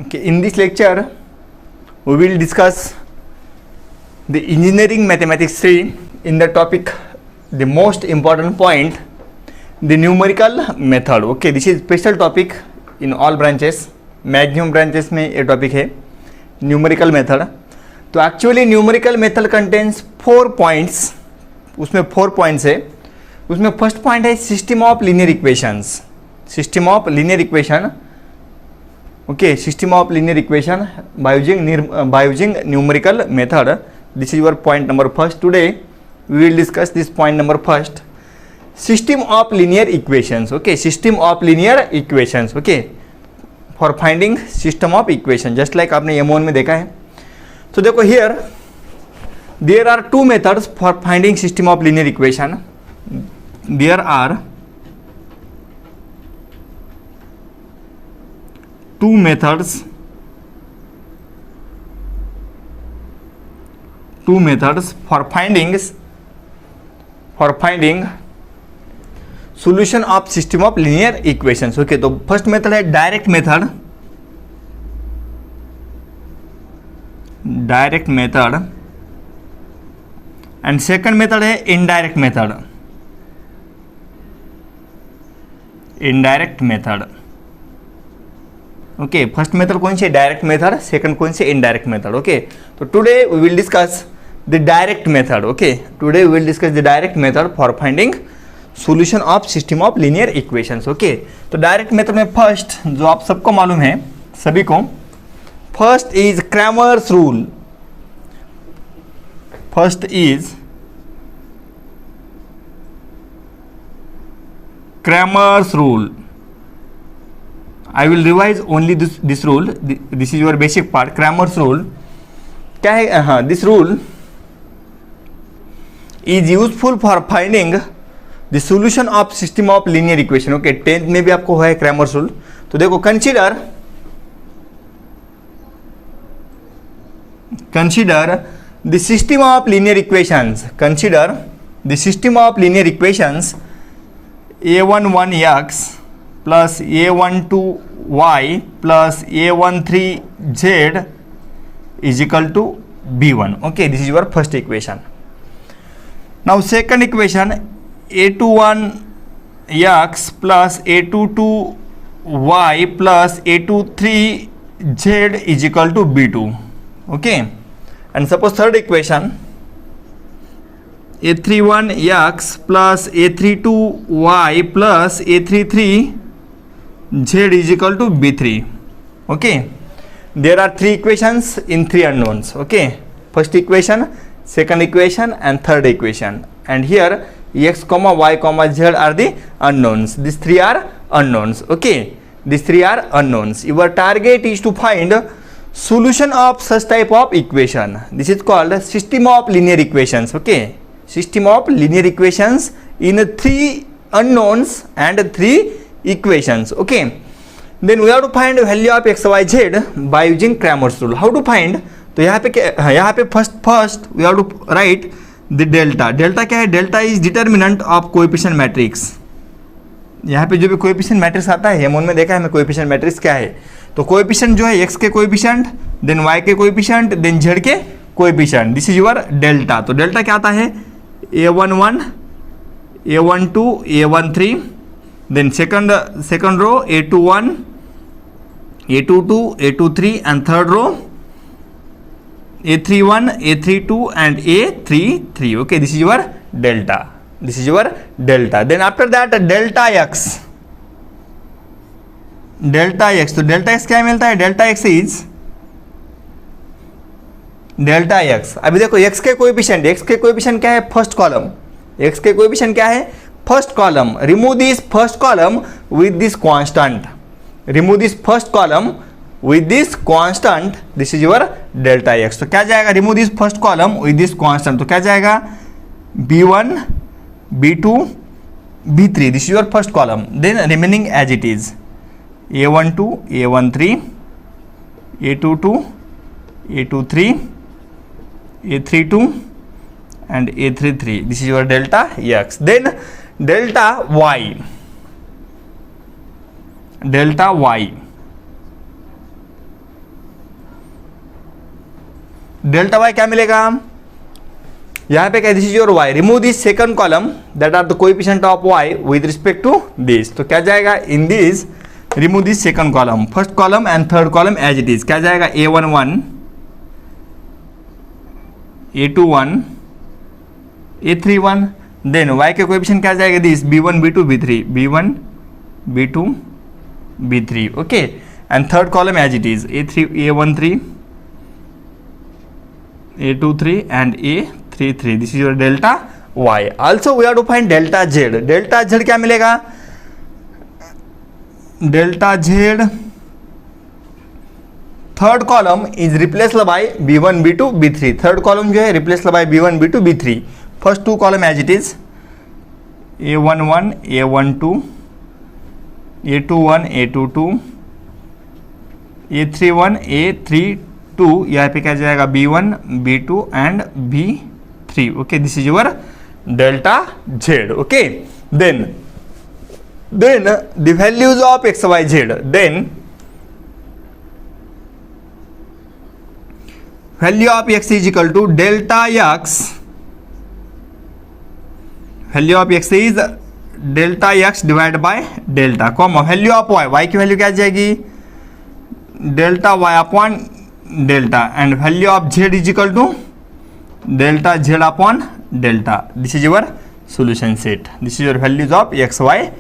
Okay, in this lecture, we will discuss the engineering mathematics 3 in the topic, the most important point, the numerical method. Okay, this is special topic in all branches, maximum branches में ये topic है numerical method. तो actually numerical method contains 4 points, उसमें 4 points है. उसमें first point है system of linear equations. System of linear equation. Okay, system of linear equation by using numerical method. This is your point number first. Today we will discuss this point number first. System of linear equations. Okay, system of linear equations. Okay, for finding system of equation, just like आपने M1 में देखा है. तो देखो here there are two methods for finding system of linear equation. There are two methods for finding solution of system of linear equations. Okay, तो first method है direct method and second method है indirect method. Okay, first method कौन सी, direct method, second कौन सी, indirect method. Okay, तो today we will discuss the direct method. Okay, today we will discuss the direct method for finding solution of system of linear equations. Okay, तो direct method में first जो आप सबको मालूम है, सभी को, first is Cramer's rule. First is Cramer's rule. I will revise only this rule. This is your basic part. Cramer's rule क्या है? हाँ, this rule is useful for finding the solution of system of linear equation. Okay, 10th में भी आपको है Cramer's rule. तो देखो, consider the system of linear equations. Consider the system of linear equations a11x plus a12y plus a13z is equal to b1. Okay, this is your first equation. Now second equation, a21x plus a22y plus a23z is equal to b2. Okay, and suppose third equation, a31x plus a32y plus a33z is equal to b3. Okay, there are three equations in three unknowns. Okay, first equation, second equation and third equation, and here x comma y comma z are the unknowns. These three are unknowns. Okay, these three are unknowns. Your target is to find solution of such type of equation. This is called system of linear equations. Okay, system of linear equations in three unknowns and three equations. Okay, then we have to find value of x y z by using Cramer's rule. How to find? तो यहाँ पे first we have to write the delta. Delta क्या है? Delta is determinant of coefficient matrix. यहाँ पे जो भी coefficient matrix आता है, हेमोन में देखा है मैं कोएफिशिएंट मैट्रिक्स क्या है. तो कोएफिशिएंट जो है x के कोएफिशिएंट, देन y के कोएफिशिएंट, देन z के coefficient. This is your delta. तो डेल्टा क्या आता है? a11, a12, a13, then second row a21, a22, a23 and third row a31, a32 and a33. Okay, this is your delta. Then after that delta x. तो delta x क्या मिलता है? delta x is delta x. अभी देखो x के coefficient क्या है? First column. x के कोएफिशिएंट क्या है? First column. Remove this first column with this constant. This is your delta x. तो क्या जाएगा? Remove this first column with this constant. तो क्या जाएगा? b1, b2, b3. This is your first column. Then remaining as it is a12, a13, a22, a23, a32 and a33. This is your delta x. Then delta y. Delta y क्या मिलेगा, यहाँ पे क्या, this is your y, remove this second column that are the coefficient of y with respect to this, तो क्या जाएगा in this remove this second column, first column and third column as it is, क्या जाएगा A11 A21 A31, then y के coefficient क्या जाएगा this B1 B2 B3 B1 B2 B3, okay, and third column as it is A13 A23 and A33, this is your delta y. Also we have to find delta z. delta z क्या मिलेगा, delta z third column is replaced by B1 B2 B3, third column जो है replaced by B1 B2 B3, first two column as it is A11 A12 A21 A22 A31 A32, यहाँ पे क्या जाएगा B1 B2 and B3, okay, this is your delta z, okay, then the values of x y z, then value of x is equal to delta x, value of x is delta x divide by delta, comma value of y की value क्या आ जाएगी delta y upon delta, and value of z is equal to delta z upon delta, this is your solution set, this is your values of x y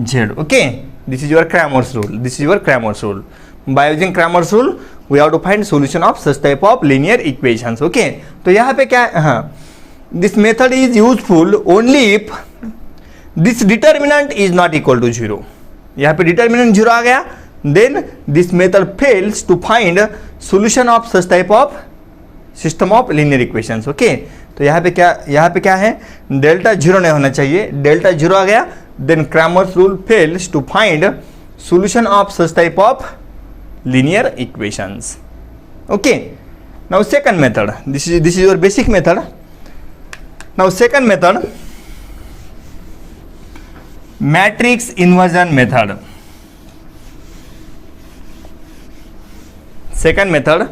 z, okay, this is your Cramer's rule, this is your Cramer's rule. By using Cramer's rule we have to find solution of such type of linear equations, okay. तो यहाँ पे क्या, हाँ, this method is useful only if this determinant is not equal to 0, यहाँ पे determinant 0 आ गया, then this method fails to find solution of such type of system of linear equations, okay. तो यहाँ पे क्या है, डेल्टा 0 नहीं होना चाहिए, डेल्टा 0 आ गया, then Cramer's rule fails to find solution of such type of linear equations, okay. Now second method, this is your basic method. Now second method, matrix inversion method. Second method,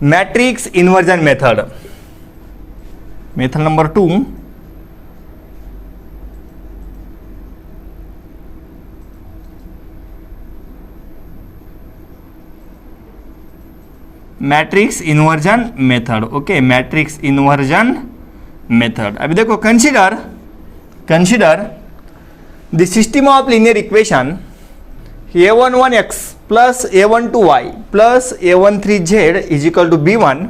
matrix inversion method. Method number 2, matrix inversion method, okay, matrix inversion method. अभी देखो, consider the system of linear equation A11x plus A12y plus A13z is equal to B1,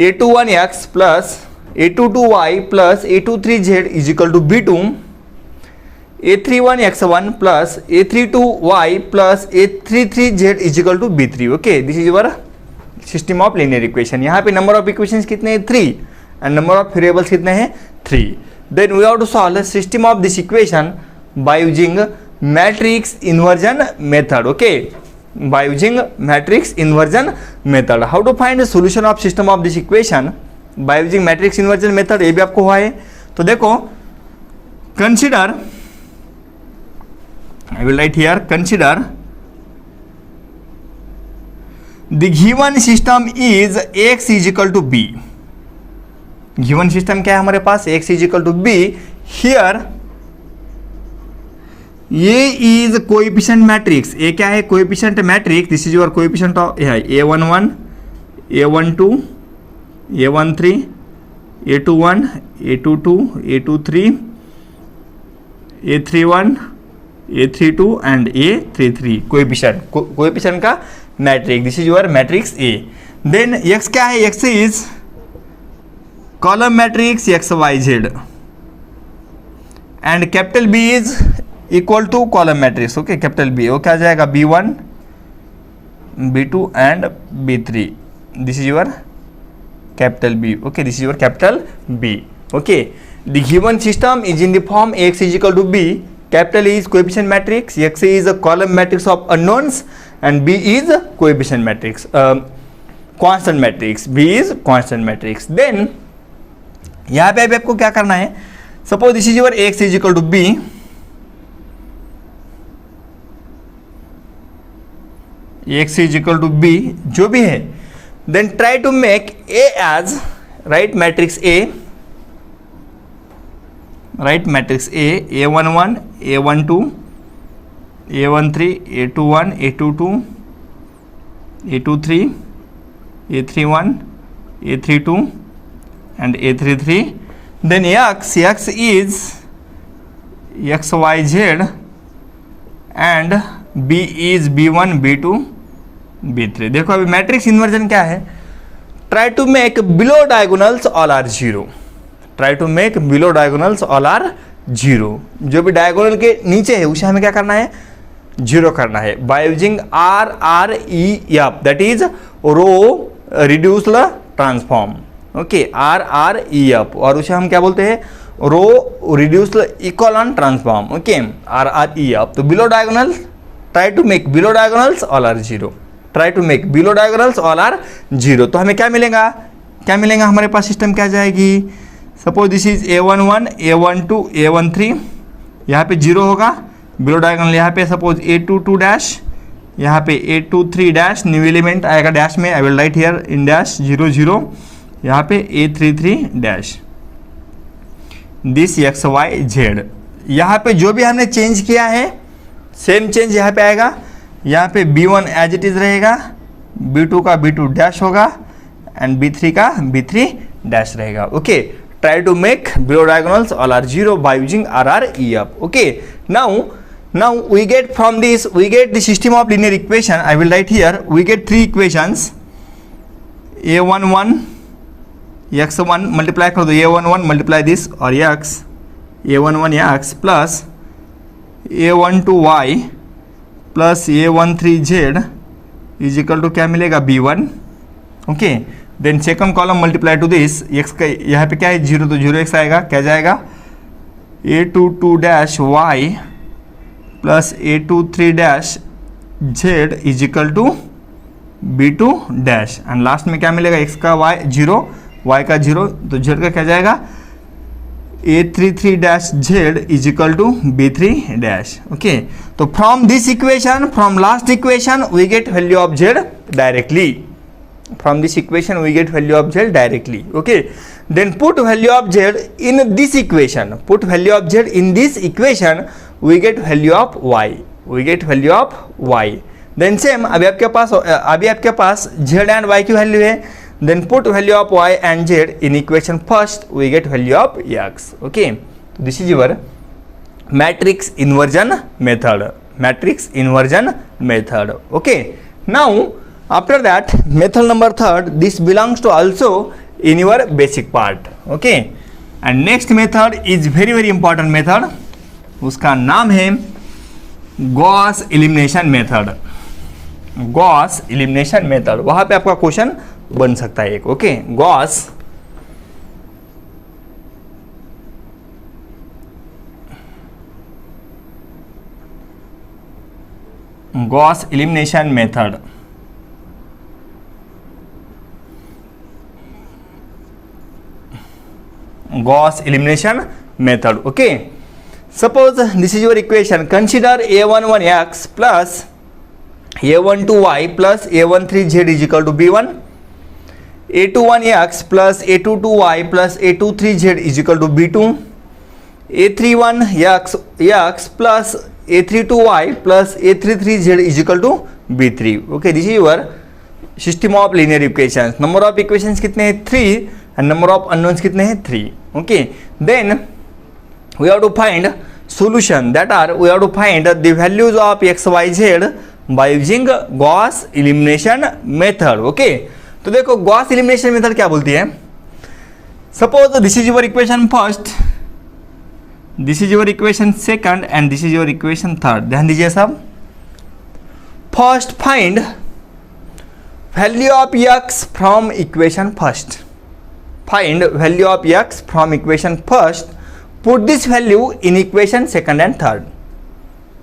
A21x plus A22y plus A23z is equal to B2, A31x1 plus A32y plus A33z is equal to B3, okay, this is your system of linear equation. यहाँ पे number of equations कितने हैं 3 and number of variables कितने हैं 3. Then we have to solve the system of this equation by using matrix inversion method, okay, by using matrix inversion method. How to find the solution of system of this equation by using matrix inversion method, ये भी आपको हुआ है. तो देखो, consider, I will write here, consider the given system is x is equal to b. given system क्या है हमारे पास, x is equal to b. here ये इज कोएफिशिएंट मैट्रिक्स, ए क्या है coefficient matrix, this is your coefficient of A11 A12 A13 A21 A22 A23 A31 A32 and A33, coefficient का matrix, this is your matrix A. Then x क्या है, x is column matrix x y z and capital B is equal to column matrix, okay, capital B, वो क्या जाएगा B1 B2 and B3, this is your capital B, okay, this is your capital B, okay. The given system is in the form x is equal to b, capital is coefficient matrix, x is a column matrix of unknowns and b is coefficient matrix, constant matrix, b is constant matrix. Then यहाँ पे अभी आपको क्या करना है, suppose this is your x is equal to b, x is equal to B, जो भी है, then try to make A as, write matrix A, write matrix A, A11, A12, A13, A21, A22, A23, A31, A32 and A33. Then x is x, y, z and b is b1, b2, b3. देखो अभी matrix inversion क्या है, try to make below diagonals all are zero, try to make below diagonals all are zero, जो भी diagonal के नीचे है उसे हमें क्या करना है, जीरो करना है, by using R R E F, that is row reduced transform, okay, R R E F, और उसे हम क्या बोलते हैं, row reduced echelon transform, okay, R R E F. तो below diagonal, try to make below diagonals all are zero, try to make below diagonals all are zero. तो हमें क्या मिलेगा, क्या मिलेगा, हमारे पास सिस्टम क्या जाएगी, suppose this is A11, A12, A13, यहाँ पे जीरो होगा, बिलो डायगोनल यहाँ पे सपोज A22 डैश, यहाँ पे A23 डैश, न्यू एलिमेंट आएगा डैश में, I will write here in dash 0 0, यहाँ पे A33 dash, this x y z. यहाँ पे जो भी हमने चेंज किया है सेम चेंज यहाँ पे आएगा, यहाँ पे B1 एज इट इज रहेगा, B2 का B2 डैश होगा एंड B3 का B3 डैश रहेगा. Okay, try to make below diagonals all are zero by using R R E F. Okay, now we get from this, we get the system of linear equation. I will write here, we get three equations, A11 x1 multiply कर दो, A11 multiply this और x, A11 x plus A12y plus A13z is equal to क्या मिलेगा, B1. Okay, then second column multiply to this, x का यहाँ पे क्या है, जीरो, तो जीरो x आएगा, क्या जाएगा, A22 dash y plus A23 dash z is equal to B2 dash, and last में क्या मिलेगा, x का y जीरो, y का जीरो, तो z का क्या जाएगा, A33 dash z is equal to B3 dash. Okay, तो from this equation, from last equation we get value of z directly, from this equation we get value of z directly. Okay, then put value of z in this equation, put value of z in this equation, we get value of y, we get value of y. Then same अभी आपके पास z and y की वैल्यू है, then put value of y and z in equation first, we get value of x. Okay, so this is your matrix inversion method, matrix inversion method. Okay, now after that method number third, this belongs to also in your basic part. Okay, and next method is very very important method, उसका नाम है Gauss elimination method, Gauss elimination method. वहां पे आपका question बन सकता है एक. Okay, Gauss elimination method, Gauss elimination method. Okay, suppose this is your equation, consider A11x plus A12y plus A13z is equal to B1, A21x plus A22y plus A23z is equal to B2, A31x plus A32y plus A33z is equal to B3. Okay, this is your system of linear equations. Number of equations कितने हैं, 3, and number of unknowns कितने हैं, 3. Okay, then we have to find solution, that are we have to find the values of x, y, z by using Gauss elimination method. Okay, तो देखो Gauss elimination method क्या बोलती है, suppose this is your equation first, this is your equation second and this is your equation third. ध्यान दीजिए सब, first find value of x from equation first, find value of x from equation first, put this value in equation second and third.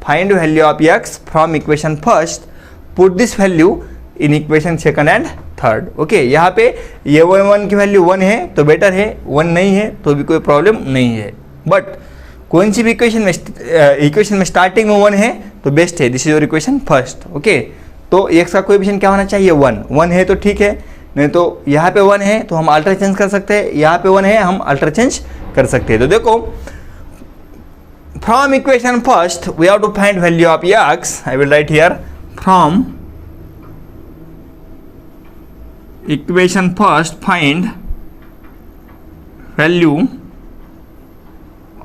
Find value of x from equation first, put this value in equation second and third. Okay, यहाँ पे ये 1 की value 1 है तो better है, 1 नहीं है तो भी कोई प्रॉब्लम नहीं है. बट कौन सी भी इक्वेशन में स्टार्टिंग में 1 है तो बेस्ट है. This is your equation first. Okay, तो x का कोएफिशिएंट क्या होना चाहिए, 1 है तो ठीक है, नहीं तो यहाँ पे 1 है तो हम अल्टर चेंज कर सकते हैं, यहाँ पे 1 है हम अल्टर चेंज कर सकते हैं। तो देखो from equation first we have to find value of x। I will write here from equation first find value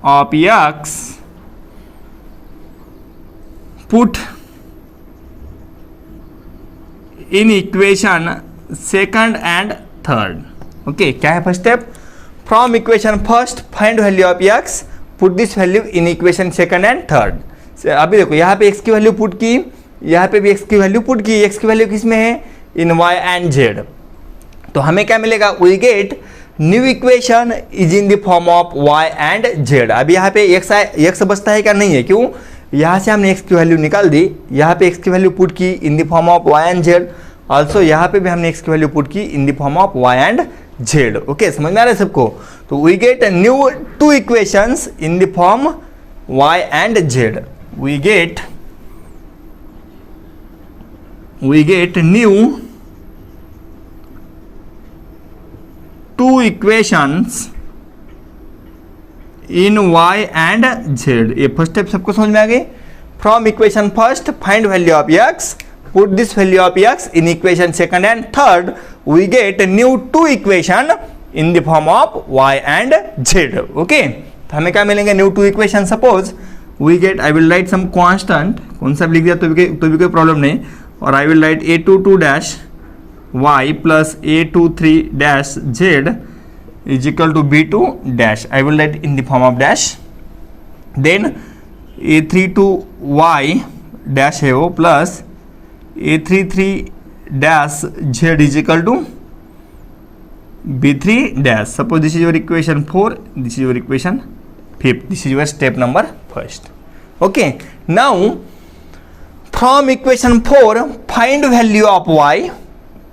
of x, put in equation second and third. Okay, क्या है first step? From equation first find value of x, put this value in equation second and third. अभी देखो यहाँ पे x की value put की, यहाँ पे भी x की वैल्यू पुट की। x की वैल्यू किस में है? In y and z। तो हमें क्या मिलेगा? We get new equation is in the form of y and z। अब यहाँ पे x बचता है क्या? नहीं है। क्यों? यहाँ से हमने x की वैल्यू निकाल दी, यहाँ पे x की वैल्यू पुट की in the form of y and z। Also यहाँ पे भी हमने x की वैल्यू पुट की in the form of y and z। Okay, समझ में आ रहा है सबको? तो we get new two equations in the form y and z। We get new two equations in y and z। ये फर्स्ट स्टेप सबको समझ में आ गई? From equation first find value of x, put this value of x in equation second and third, we get new two equation in the form of y and z। Okay, तो हमें क्या मिलेंगे? New two equation. Suppose we get, I will write some constant, कौन सा लिख दिया तो भी कोई प्रॉब्लम नहीं, और आई will right a22 dash y plus a23 dash z is equal to b2 dash. I will write in the form of dash. Then a32y dash है वो plus a33 dash z is equal to b3 dash. Suppose this is your equation 4, this is your equation 5. This is your step number first. Okay. Now from equation 4 find value of y,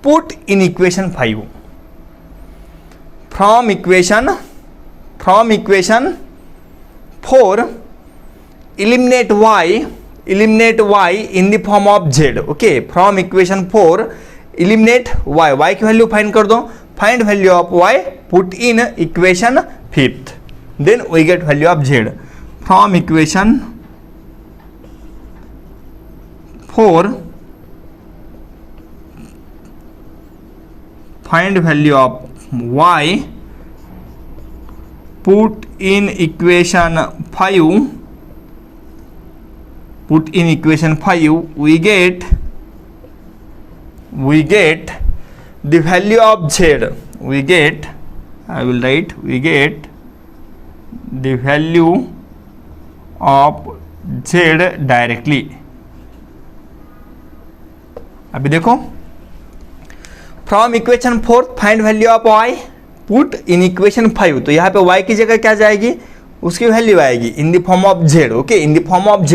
put in equation 5. From equation 4 eliminate y in the form of z. Okay, from equation 4 eliminate y की value find कर दो, find value of y, put in equation 5th, then we get value of z. From equation 4 find value of y, put in equation 5, we get the value of z. We get, I will write, we get the value of z directly. अभी देखो, from equation 4 find value of y, put in equation 5। तो यहाँ पे y की जगह क्या जाएगी? उसकी वैल्यू आएगी in the form of z। Okay, in the form of z।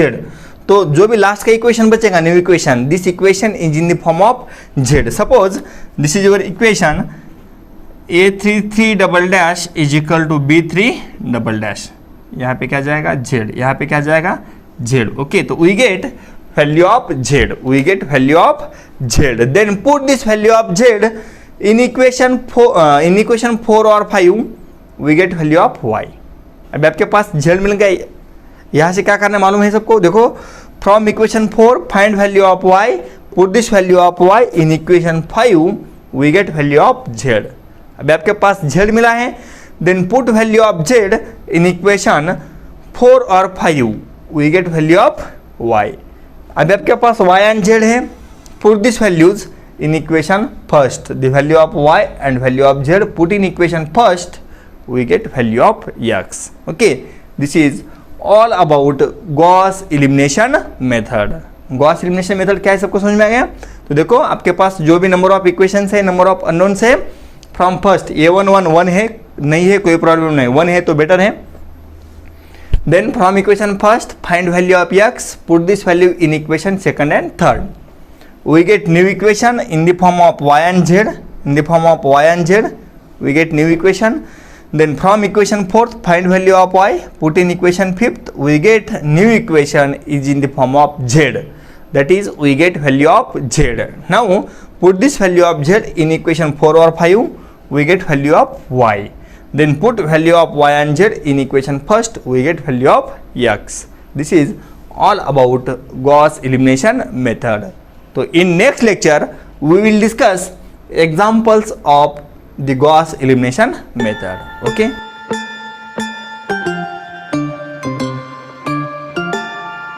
तो जो भी लास्ट का इक्वेशन बचेगा, new equation, this equation is in the form of z। Suppose this is your equation a33 double dash is equal to b3 double dash. यहाँ पे क्या जाएगा? z। यहाँ पे क्या जाएगा? z। ओके, तो we get value of z. We get value of z. Then put this value of z in equation 4 or 5. We get value of y. अब आपके पास z मिल गई। यहाँ से क्या करना मालूम है सबको? देखो, from equation 4 find value of y, put this value of y in equation 5. We get value of z. अब आपके पास z मिला है, then put value of z in equation 4 or 5. We get value of y. अभी आपके पास y and z है, put this values in equation first, the value of y and value of z, put in equation first, we get value of x. Okay, this is all about Gauss elimination method. Gauss elimination method क्या है सबको समझ में आ गया? तो देखो, आपके पास जो भी नंबर ऑफ इक्वेशन है, नंबर ऑफ अननोन्स है, फ्रॉम फर्स्ट a11 1 है, नहीं है कोई प्रॉब्लम नहीं, 1 है तो बेटर है. Then from equation first find value of x, put this value in equation second and third. We get new equation in the form of y and z. In the form of y and z, we get new equation. Then from equation fourth find value of y, put in equation fifth, we get new equation is in the form of z. That is, we get value of z. Now Put this value of z in equation 4 or 5, we get value of y. Then put value of y and z in equation first, we get value of x. This is all about Gauss elimination method. So in next lecture, we will discuss examples of the Gauss elimination method. Okay.